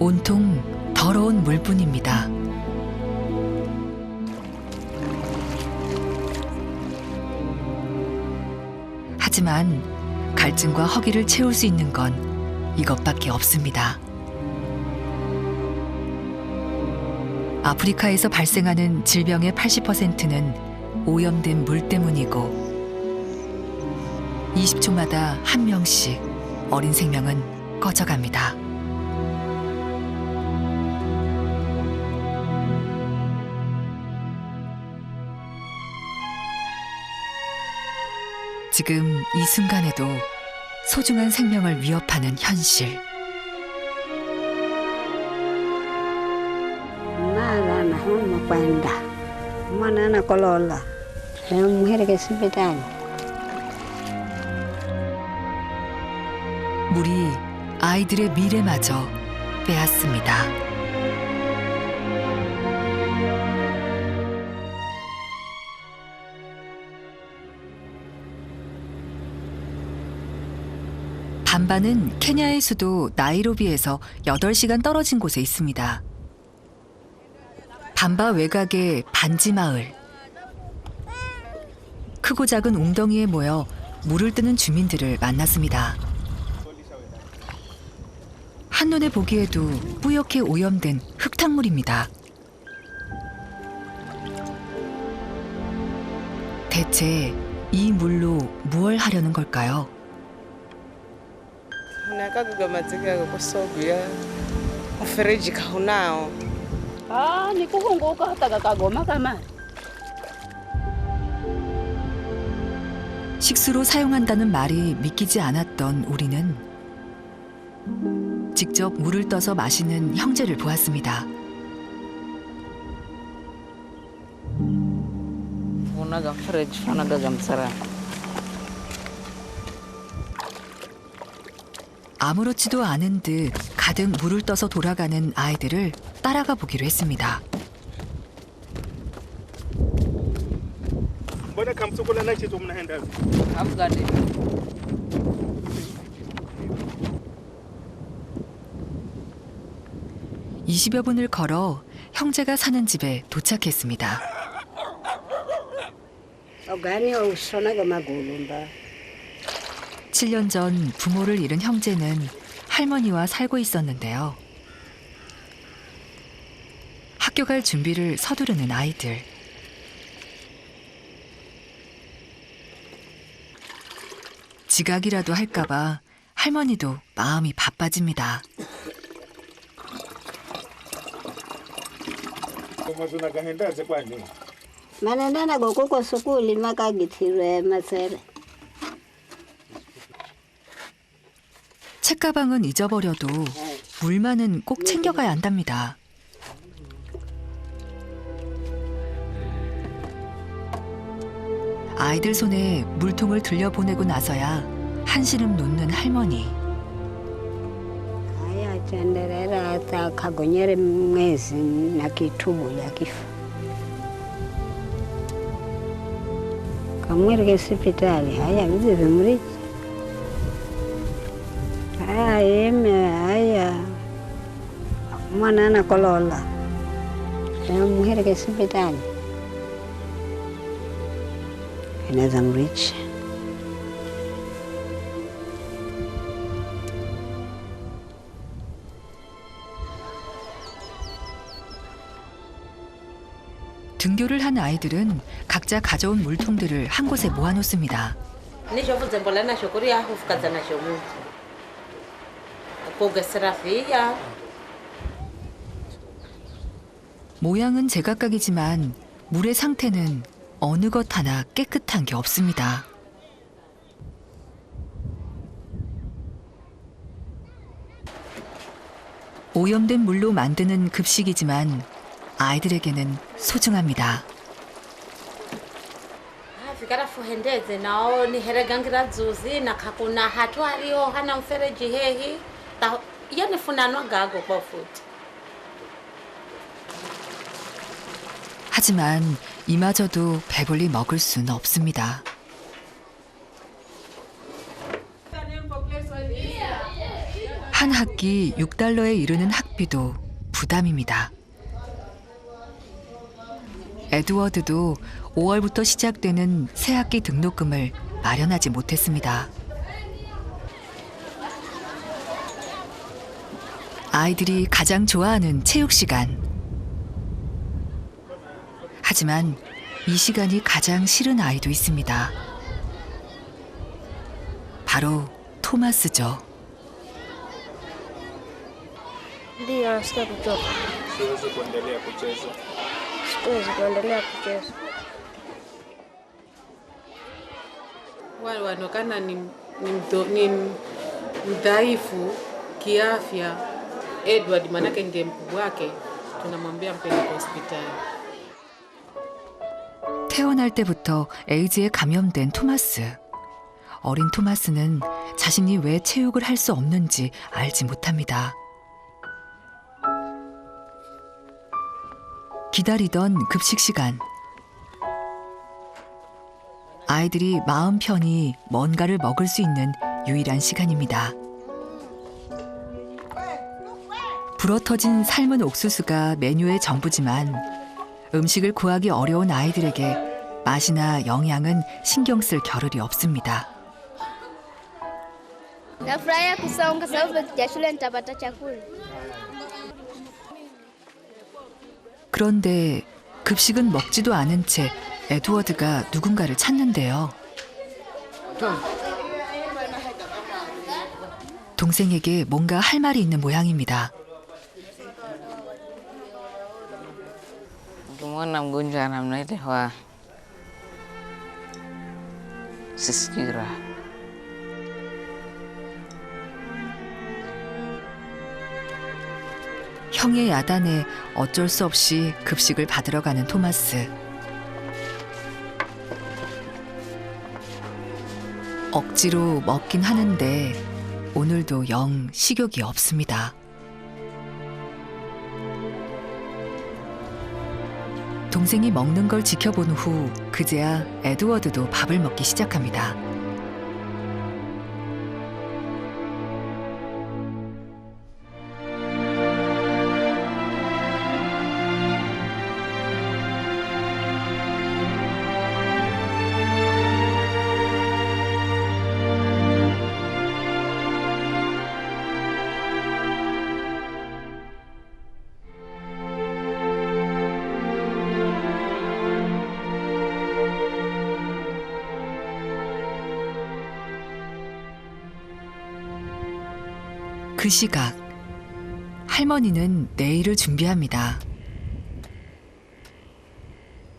온통 더러운 물뿐입니다. 하지만 갈증과 허기를 채울 수 있는 건 이것밖에 없습니다. 아프리카에서 발생하는 질병의 80%는 오염된 물 때문이고 20초마다 한 명씩 어린 생명은 꺼져갑니다. 지금 이 순간에도 소중한 생명을 위협하는 현실. 물이 아이들의 미래마저 빼앗습니다. 밤바는 케냐의 수도 나이로비에서 8시간 떨어진 곳에 있습니다. 밤바 외곽의 반지 마을. 크고 작은 웅덩이에 모여 물을 뜨는 주민들을 만났습니다. 한눈에 보기에도 뿌옇게 오염된 흙탕물입니다. 대체 이 물로 무얼 하려는 걸까요? 식수로 사용한다는 말이 믿기지 않았던 우리는 직접 물을 떠서 마시는 형제를 보았습니다. 아무렇지도 않은 듯 가득 물을 떠서 돌아가는 아이들을 따라가 보기로 했습니다. (20여 분을) 걸어 형제가 사는 집에 도착했습니다. 7년 전 부모를 잃은 형제는 할머니와 살고 있었는데요. 학교 갈 준비를 서두르는 아이들. 지각이라도 할까봐 할머니도 마음이 바빠집니다. 책가방은 잊어버려도 물만은 꼭 챙겨가야 한답니다. 아이들 손에 물통을 들려보내고 나서야 한시름 놓는 할머니. 등교를 한 아이들은 각자 가져온 물통들을 한 곳에 모아놓습니다. 모양은 제각각이지만 물의 상태는 어느 것 하나 깨끗한 게 없습니다. 오염된 물로 만드는 급식이지만 아이들에게는 소중합니다. 하지만 이마저도 배불리 먹을 수는 없습니다. 한 학기 6달러에 이르는 학비도 부담입니다. 에드워드도 5월부터 시작되는 새학기 등록금을 마련하지 못했습니다. 아이들이 가장 좋아하는 체육 시간. 하지만 이 시간이 가장 싫은 아이도 있습니다. 바로 토마스죠. Ndio, nasikia kuchoka. Siwezi kuendelea kucheza. Siwezi kuendelea kucheza. Wale wanaonekana ni mdhaifu kiafya. Edward manake ndiye mkubwa wake, tunamwambia mpeleke hospitali. 태어날 때부터 에이즈에 감염된 토마스. 어린 토마스는 자신이 왜 체육을 할 수 없는지 알지 못합니다. 기다리던 급식 시간. 아이들이 마음 편히 뭔가를 먹을 수 있는 유일한 시간입니다. 불어터진 삶은 옥수수가 메뉴의 전부지만 음식을 구하기 어려운 아이들에게 맛이나 영양은 신경 쓸 겨를이 없습니다. Nafurahia kusoma kwa sababu nikija shule nitapata chakula. 그런데 급식은 먹지도 않은 채 에드워드가 누군가를 찾는데요. 동생에게 뭔가 할 말이 있는 모양입니다. Ukimwona mgonjwa namna ile huwa sisikii raha. 형의 야단에 어쩔 수 없이 급식을 받으러 가는 토마스. 억지로 먹긴 하는데 오늘도 영 식욕이 없습니다. 동생이 먹는 걸 지켜본 후 그제야 에드워드도 밥을 먹기 시작합니다. 그 시각, 할머니는 내일을 준비합니다.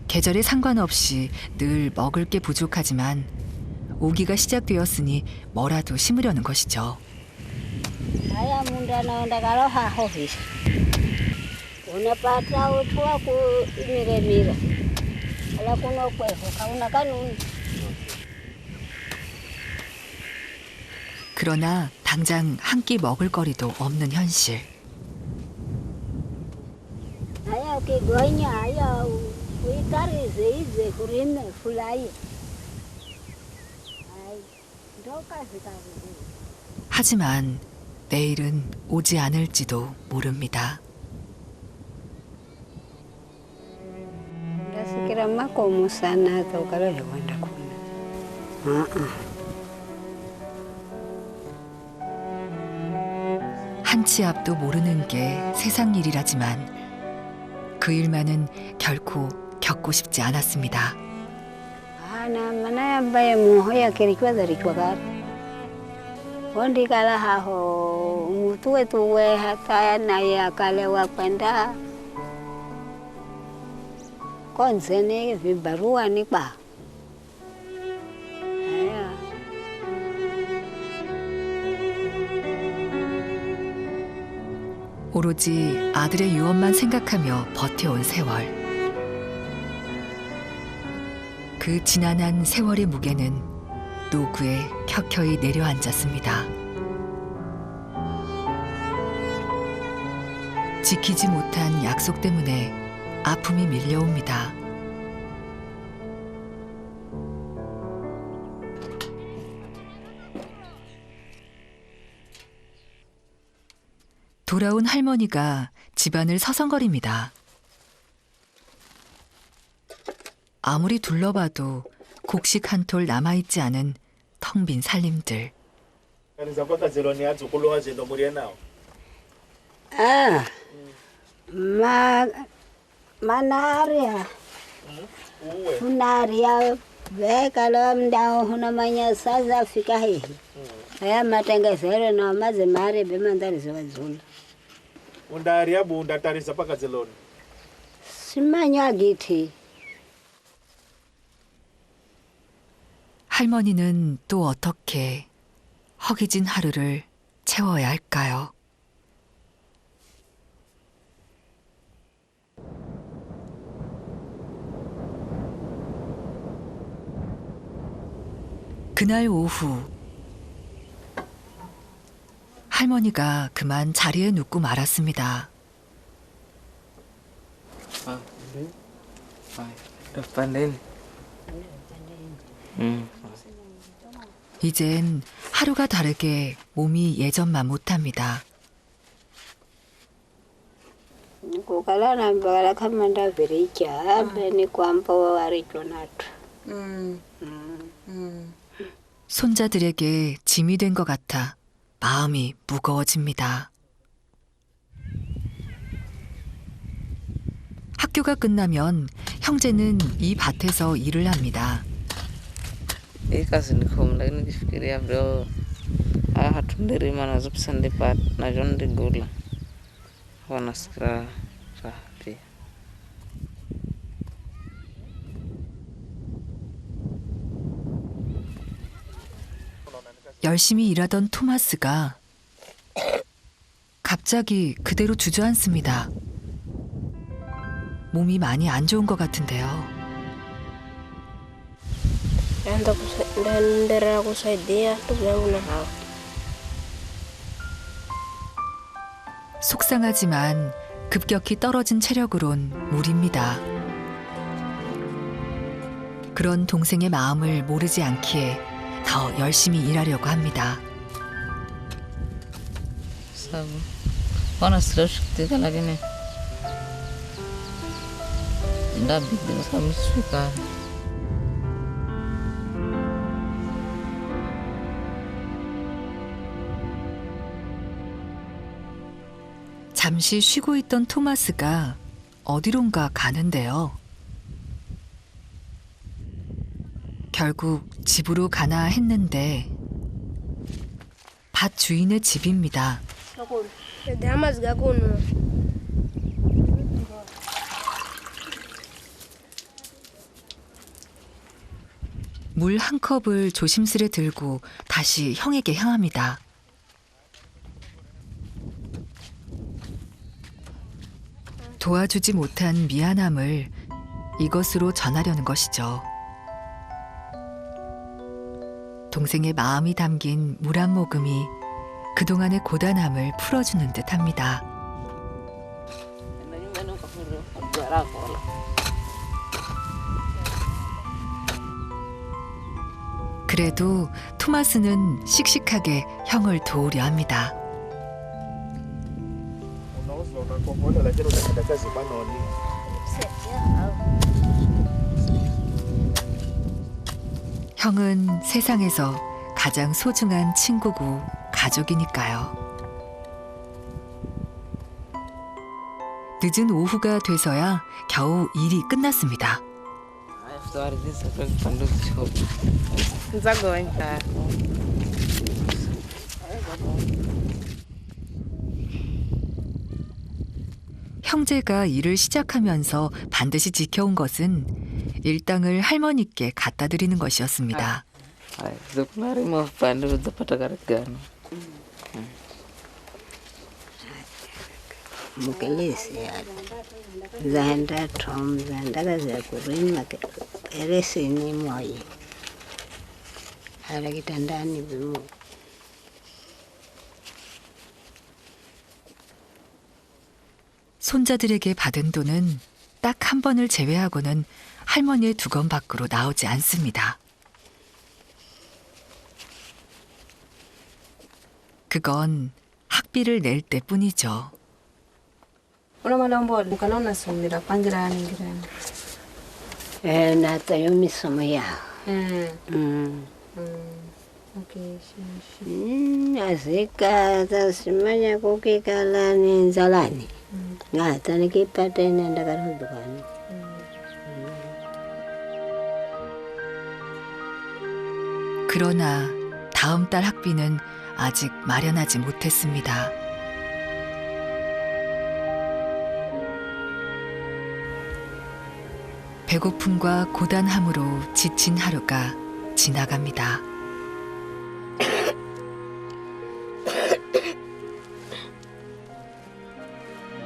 계절에 상관없이 늘 먹을 게 부족하지만 오기가 시작되었으니 뭐라도 심으려는 것이죠. Haya munda naenda kaloha ofisi. Unapata utu wako imiremire. Ala kuno kweho kauna kanuni. 그러나 당장 한 끼 먹을 거리도 없는 현실. Haya kigonya haya uitari zeize kurime fulai. Ai, ndo kazi kazi. 하지만 내일은 오지 않을지도 모릅니다. Ndasikira makomo sana tokala kwenda kuna. 한치 앞도 모르는 게 세상 일이라지만 그 일만은 결코 겪고 싶지 않았습니다. Ana mana ambaye muhoya kilichwa dhalichwa gari. Ondi kala haho mutuwe tuwe hata na ya kale wa kwenda. Konzene vibarua ni ba. Haya. 오로지 아들의 유언만 생각하며 버텨온 세월. 그 지난한 세월의 무게는 노구에 켜켜이 내려앉았습니다. 지키지 못한 약속 때문에 아픔이 밀려옵니다. 돌아온 할머니가 집안을 서성거립니다. 아무리 둘러봐도 곡식 한 톨 남아있지 않은 텅 빈 살림들. Kanisa mpaka zeloni adzukulu wachendo muli nawo. Ah, manaria. Uwe. Unaria vekala mdao hunamanya saza fika hii. Haya matengezero na maze mari bemandari ziwazula. Undari abu undatarisa mpaka zeloni. Simanya giti. 할머니는 또 어떻게 허기진 하루를 채워야 할까요? 그날 오후 할머니가 그만 자리에 눕고 말았습니다. Depan din. 이젠 하루가 다르게 몸이 예전만 못합니다. Kukala na mbala kama nda viricha beni kwamba warichonatu. 손자들에게 짐이 된 것 같아 마음이 무거워집니다. 학교가 끝나면 형제는 이 밭에서 일을 합니다. Kazi ni kumla nikifikiria bro. Hatundiri mana zupsande pat na jonde gula. Wanasikira rapi. 열심히 일하던 토마스가 갑자기 그대로 주저앉습니다. 몸이 많이 안 좋은 것 같은데요. Ndera kusaidia ndugu yangu na hao. 속상하지만 급격히 떨어진 체력으론 무리입니다. 그런 동생의 마음을 모르지 않기에 더 열심히 일하려고 합니다. Sabu. Wanasikira shiktika lakini ndabidi samswika. 잠시 쉬고 있던 토마스가 어디론가 가는데요. 결국 집으로 가나 했는데 밭 주인의 집입니다. 물 한 컵을 조심스레 들고 다시 형에게 향합니다. 도와주지 못한 미안함을 이것으로 전하려는 것이죠. 동생의 마음이 담긴 물 한 모금이 그동안의 고단함을 풀어주는 듯합니다. 그래도 토마스는 씩씩하게 형을 도우려 합니다. Unauza unakokota lakini unatenda kazi panoni. 형은 세상에서 가장 소중한 친구고 가족이니까요. 늦은 오후가 돼서야 겨우 일이 끝났습니다. 형제가 일을 시작하면서 반드시 지켜온 것은 일당을 할머니께 갖다 드리는 것이었습니다. Sebenarnya mau pandu dapat kargan. Mukelesi zaenda tom zaenda za kurima eresi ni moi. Hala kitandani vimu. 손자들에게 받은 돈은 딱 한 번을 제외하고는 할머니의 두건 밖으로 나오지 않습니다. 그건 학비를 낼 때뿐이죠. Unamalombo kana unasomera pangira ningirani. Natayo misomo yaho. Okay, Asika tasimanya kukikala ni nzalani. Ngata nikipata inaenda karudukani. 그러나 다음 달 학비는 아직 마련하지 못했습니다. 배고픔과 고단함으로 지친 하루가 지나갑니다.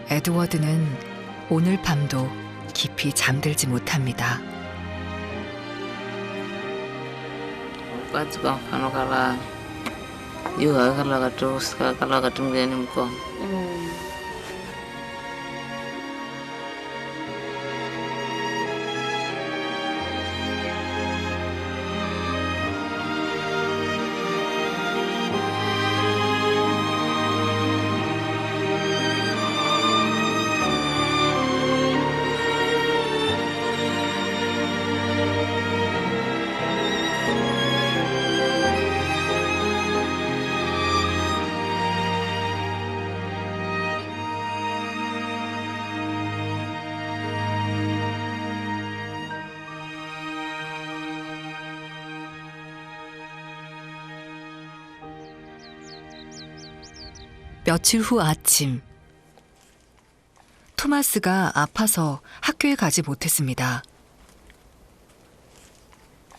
에드워드는 오늘 밤도 깊이 잠들지 못합니다. Kwa mfano kala yuha kala katus kala katumgeni mko. 며칠 후 아침, 토마스가 아파서 학교에 가지 못했습니다.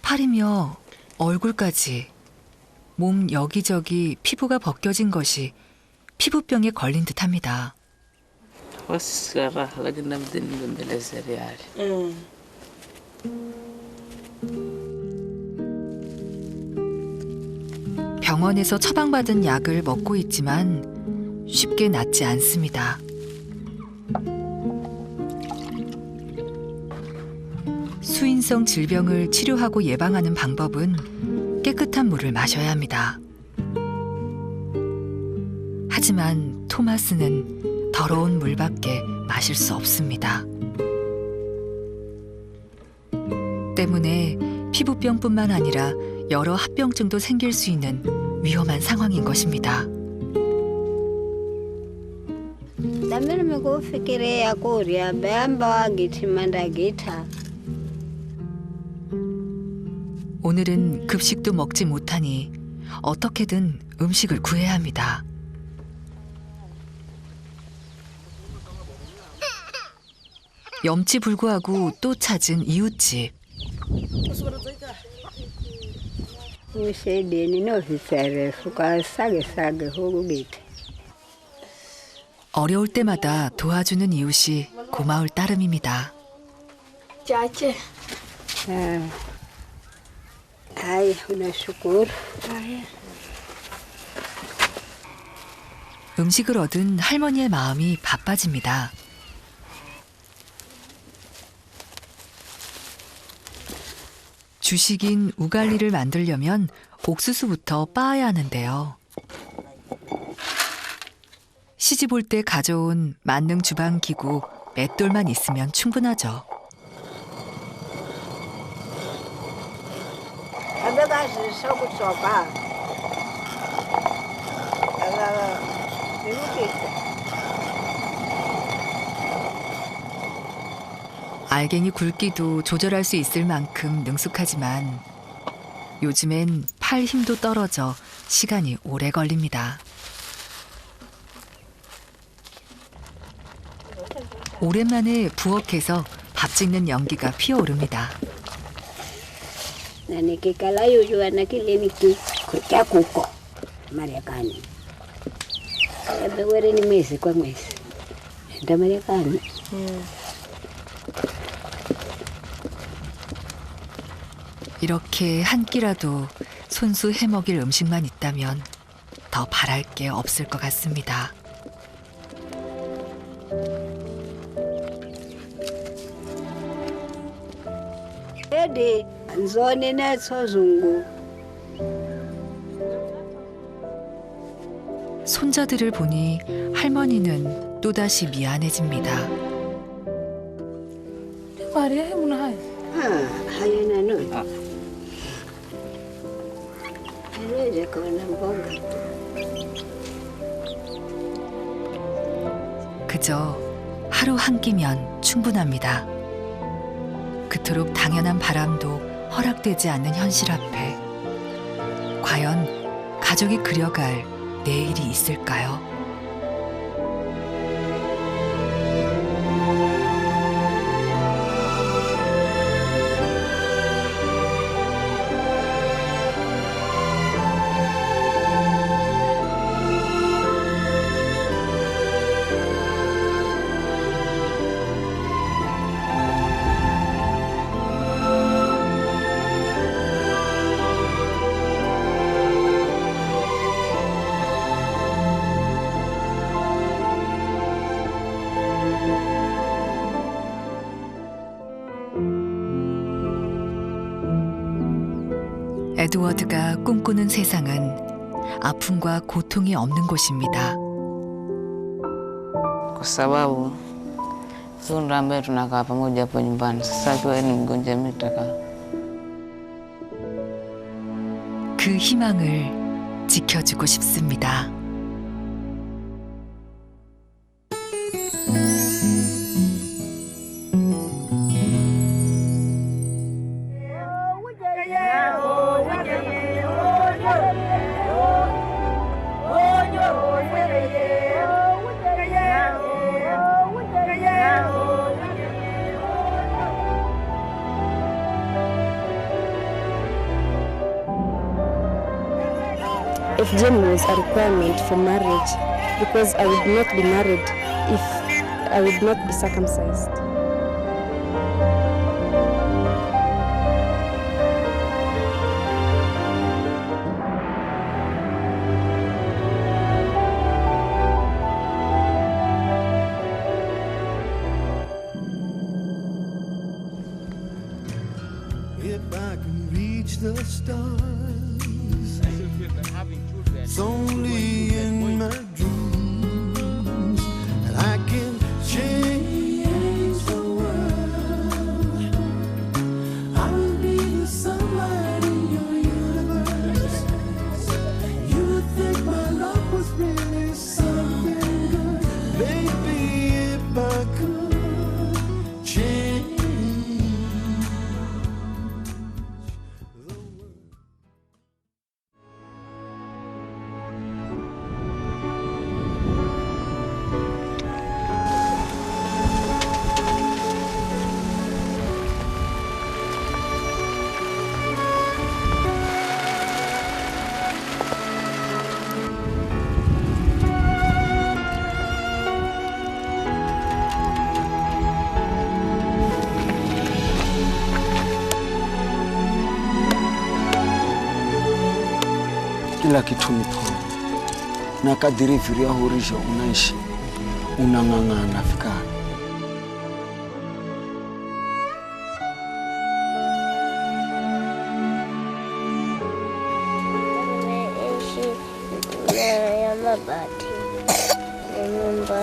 팔이며 얼굴까지 몸 여기저기 피부가 벗겨진 것이 피부병에 걸린 듯합니다. Wasikara lagi namtin bembele seriali. 병원에서 처방받은 약을 먹고 있지만 쉽게 낫지 않습니다. 수인성 질병을 치료하고 예방하는 방법은 깨끗한 물을 마셔야 합니다. 하지만 토마스는 더러운 물밖에 마실 수 없습니다. 때문에 피부병뿐만 아니라 여러 합병증도 생길 수 있는 위험한 상황인 것입니다. Damir mikufikiria kuria beamba wagitimanda gita. 오늘은 급식도 먹지 못하니 어떻게든 음식을 구해야 합니다. 염치불구하고 또 찾은 이웃집. Ushedeni nofisere suka sage hugu gita. 어려울 때마다 도와주는 이웃이 고마울 따름입니다. Chache. Ai, unashukuru. 음식을 얻은 할머니의 마음이 바빠집니다. 주식인 우갈리를 만들려면 옥수수부터 빻아야 하는데요. 시집 올 때 가져온 만능 주방 기구 맷돌만 있으면 충분하죠. Abeka soku soka. 알갱이 굵기도 조절할 수 있을 만큼 능숙하지만 요즘엔 팔 힘도 떨어져 시간이 오래 걸립니다. 오랜만에 부엌에서 밥 짓는 연기가 피어오릅니다. Nikikala yujua na kile niki cha kuko Marekani. Were ni mwezi kwa mwezi. Nenda Marekani. 이렇게 한 끼라도 손수 해먹일 음식만 있다면 더 바랄 게 없을 것 같습니다. Edi nzoni na sozungu. 손자들을 보니 할머니는 또다시 미안해집니다. hayana nun. Haleje kona mbonga. 그저 하루 한 끼면 충분합니다. 그토록 당연한 바람도 허락되지 않는 현실 앞에 과연 가족이 그려갈 내일이 있을까요? 에드워드가 꿈꾸는 세상은 아픔과 고통이 없는 곳입니다. Kwa sababu huyu ndo ambaye tunakaa pamoja hapo nyumbani. Sasa akiwa ni mgonjwa mimi nitakaa. 그 희망을 지켜주고 싶습니다. FGM was a requirement for marriage because I would not be married if I would not be circumcised. If I can reach the stars, it's only in my dreams that I can change the world. I'll be the sunlight in your universe. You think my love was really something good, baby, if I could change. Kila kitu ni poa na kadiri vile hurisho unaishi unang'ang'ana fikari. Nimeishi na ya mabati na nyumba